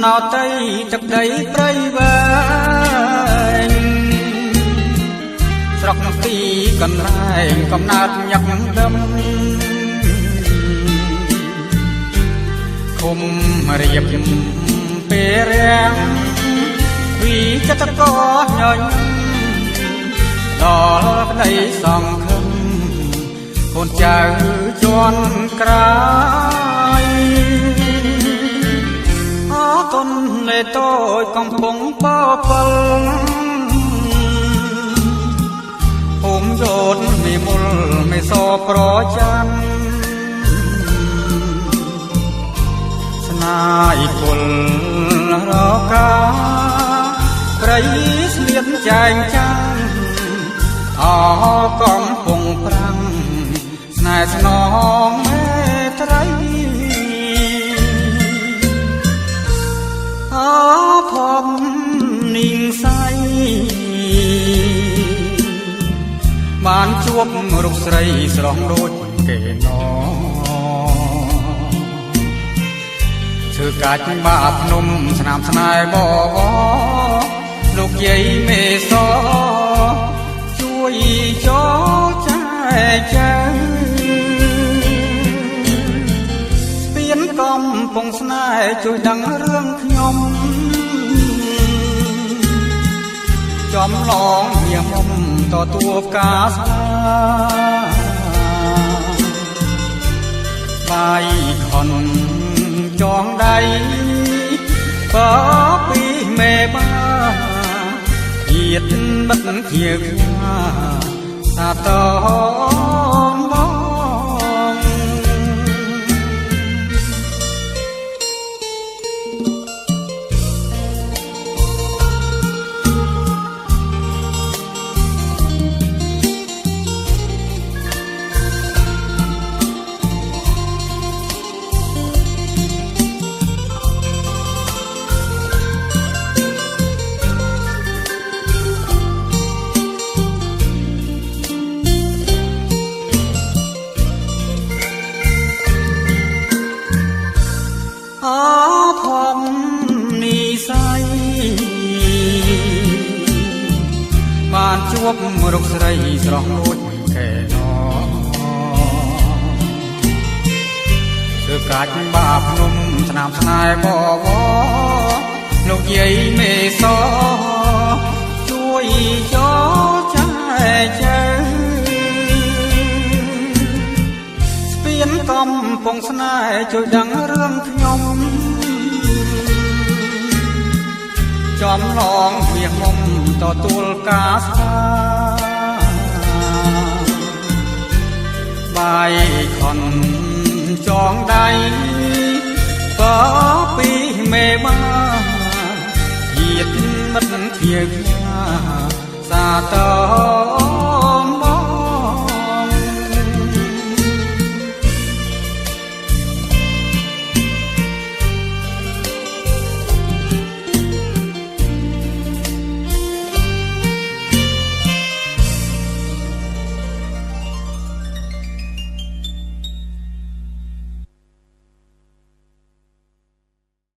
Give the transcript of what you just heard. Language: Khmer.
ណោតៃទឹកដីព្រៃវែងស្រុកនោះទីកន្លែងកំណើតញឹកដឹមឃុំរៀបពេលរាំងវិចិត្រកោញញដល់ក្តីសង្ឃឹមកូនចៅជាន់ក្រោយអរគុណលេតូចកំពុងបបិលភូមិយោនវិមលមិនសប្រចាំស្នាយគុលរកាព្រៃស្លៀកចែងចាំងអកំពុងប្រាំងស្នេហ៍ស្នងមេត្រីអភពនាងសៃបានជួបរូបស្រីស្រស់ដូចគេណធ្វើកាច់បាភ្នំស្នាមស្នេហ៍បបលោកយាយមេសជួយចោចែកចែងស្ពានកំពង់ស្នេហ៍ជួយដឹងរឿងខ្ញុំចំឡងមាសមុំទទួលផ្កាស្លាបាយខុនចងដៃបើពីមេបាទៀតបិទខៀវខ្យាសាតនមកអភពនិស័យបានជួបរូបស្រីស្រស់ដូចគេណធ្វើកាច់បាភ្នំស្នាមស្នេហ៍បវលោកយាយមេសជួយចោចែកចែងស្ពានកំពង់ស្នេហ៍ជួយដឹងរឿងខ្ញុំចំឡងមាសមុំទទួលការស្លាបាយខុនចងដៃបើពីមេបាទៀតមិត្តភៀវខ្យាសាត